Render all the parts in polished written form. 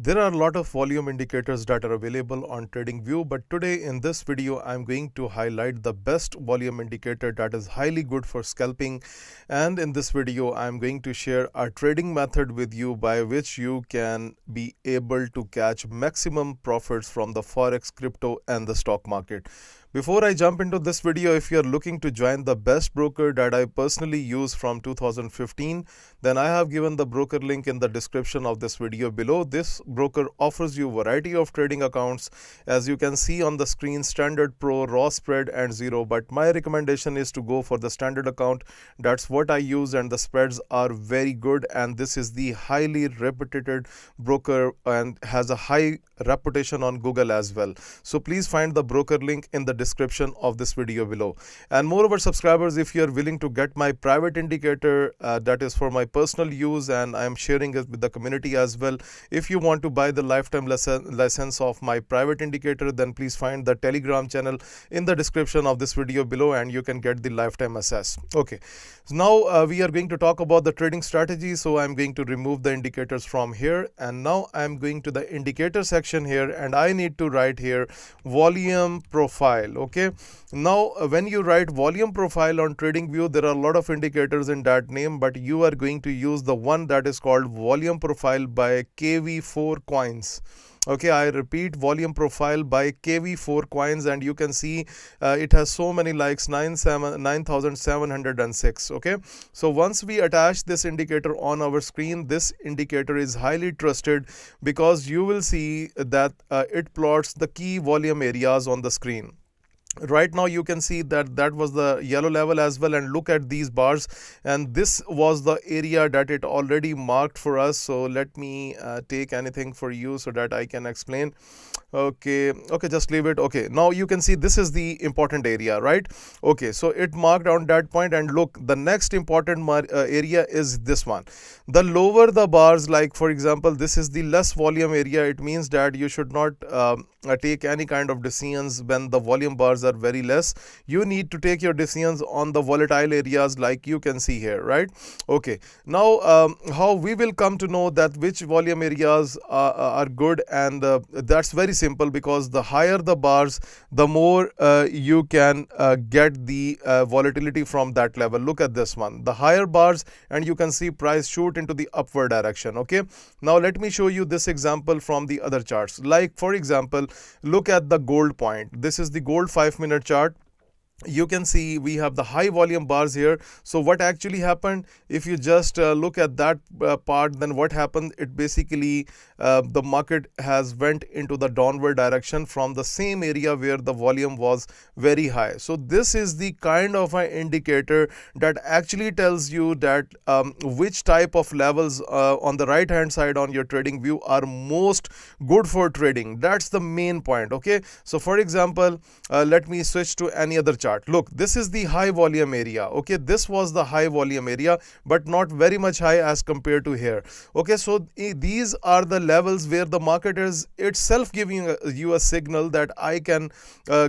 There are a lot of volume indicators that are available on TradingView, but today in this video I'm going to highlight the best volume indicator that is highly good for scalping. And in this video I'm going to share a trading method with you by which you can be able to catch maximum profits from the forex, crypto and the stock market. Before I jump into this video, if you are looking to join the best broker that I personally use from 2015, then I have given the broker link in the description of this video below. This broker offers you a variety of trading accounts. As you can see on the screen, Standard, Pro, Raw Spread and Zero. But my recommendation is to go for the Standard account. That's what I use and the spreads are very good. And this is the highly reputed broker and has a high reputation on Google as well. So please find the broker link in the description of this video below. And moreover, subscribers, if you are willing to get my private indicator that is for my personal use and I am sharing it with the community as well. If you want to buy the lifetime license of my private indicator, then please find the Telegram channel in the description of this video below and you can get the lifetime access. Okay, so now we are going to talk about the trading strategy. So I'm going to remove the indicators from here and now I'm going to the indicator section here and I need to write here volume profile. Okay, now when you write volume profile on TradingView, there are a lot of indicators in that name, but you are going to use the one that is called volume profile by KV4 Coins. Okay, I repeat, volume profile by KV4 Coins, and you can see it has so many likes, 9,706. Okay, so once we attach this indicator on our screen, this indicator is highly trusted because you will see that it plots the key volume areas on the screen. Right now you can see that was the yellow level as well, and look at these bars, and this was the area that it already marked for us. So let me take anything for you so that I can explain. Okay, just leave it. Okay, now you can see this is the important area, right? Okay, so it marked on that point, and look, the next important area is this one. The lower the bars, like for example this is the less volume area, it means that you should not take any kind of decisions when the volume bars are very less. You need to take your decisions on the volatile areas like you can see here, right? Okay, now how we will come to know that which volume areas are good, and that's very simple, because the higher the bars, the more you can get the volatility from that level. Look at this one, the higher bars, and you can see price shoot into the upward direction. Okay, now let me show you this example from the other charts. Like for example, look at the gold point. This is the gold 5-minute chart. You can see we have the high volume bars here. So what actually happened, if you just look at that part, then what happened, it basically the market has went into the downward direction from the same area where the volume was very high. So this is the kind of an indicator that actually tells you that which type of levels on the right hand side on your trading view are most good for trading. That's the main point. Okay, so for example, let me switch to any other chart. Look, this is the high volume area. Okay, this was the high volume area, but not very much high as compared to here. Okay, so these are the levels where the market is itself giving you a signal that I can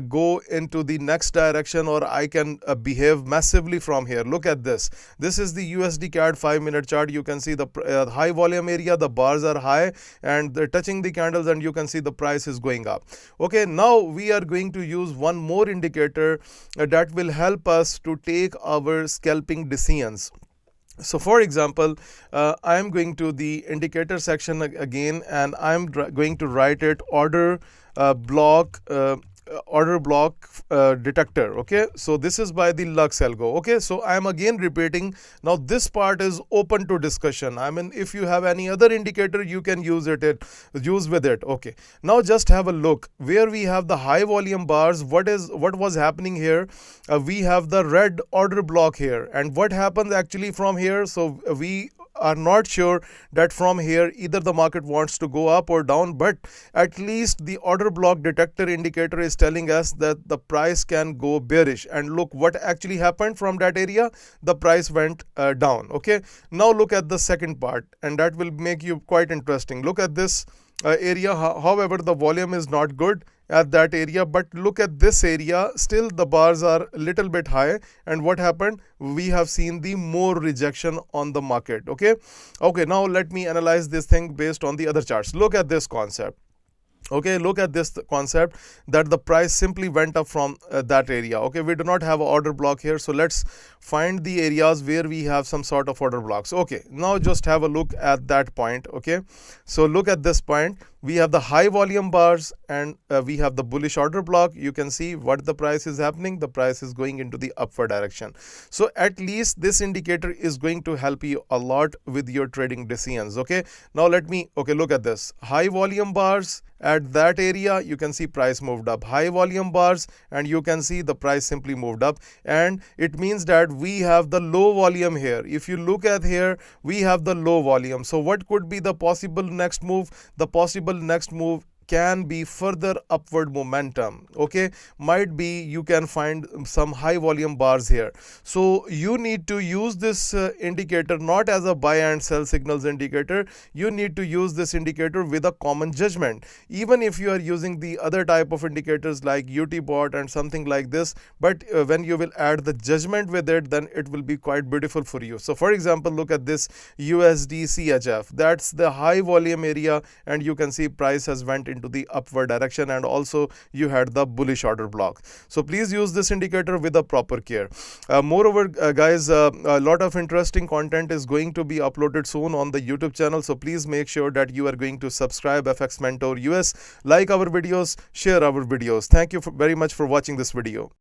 go into the next direction, or I can behave massively from here. Look at this. This is the USD CAD 5-minute chart. You can see the high volume area, the bars are high and they're touching the candles, and you can see the price is going up. Okay, now we are going to use one more indicator that will help us to take our scalping decisions. So for example, I am going to the indicator section again, and I'm going to write it order block detector. Okay, so this is by the Lux Algo. Okay, so I am again repeating. Now this part is open to discussion. I mean, if you have any other indicator, you can use with it. Okay, now just have a look where we have the high volume bars. What was happening here? We have the red order block here, and what happens actually from here? So we are not sure that from here either the market wants to go up or down, but at least the order block detector indicator is telling us that the price can go bearish. And look what actually happened from that area, the price went down. Okay, now look at the second part, and that will make you quite interesting. Look at this area. However, the volume is not good, at that area, but look at this area, still the bars are a little bit high, and what happened, we have seen the more rejection on the market. Okay, now let me analyze this thing based on the other charts. Look at this concept. Okay, look at this concept that the price simply went up from that area. Okay, we do not have an order block here, so let's find the areas where we have some sort of order blocks. Okay, now just have a look at that point. Okay, so look at this point, we have the high volume bars and we have the bullish order block. You can see what the price is happening, the price is going into the upward direction. So at least this indicator is going to help you a lot with your trading decisions. Okay, now let me, okay, look at this, high volume bars at that area, you can see price moved up, high volume bars, and you can see the price simply moved up, and it means that we have the low volume here. If you look at here, we have the low volume. So what could be the possible next move? The possible next move can be further upward momentum. Okay, might be you can find some high volume bars here. So you need to use this indicator not as a buy and sell signals indicator. You need to use this indicator with a common judgment, even if you are using the other type of indicators like UTBot and something like this. But when you will add the judgment with it, then it will be quite beautiful for you. So for example, look at this USD CHF, that's the high volume area, and you can see price has went into the upward direction, and also you had the bullish order block. So please use this indicator with a proper care. Moreover, guys, a lot of interesting content is going to be uploaded soon on the YouTube channel, so please make sure that you are going to subscribe FX Mentor US, like our videos, share our videos. Thank you very much for watching this video.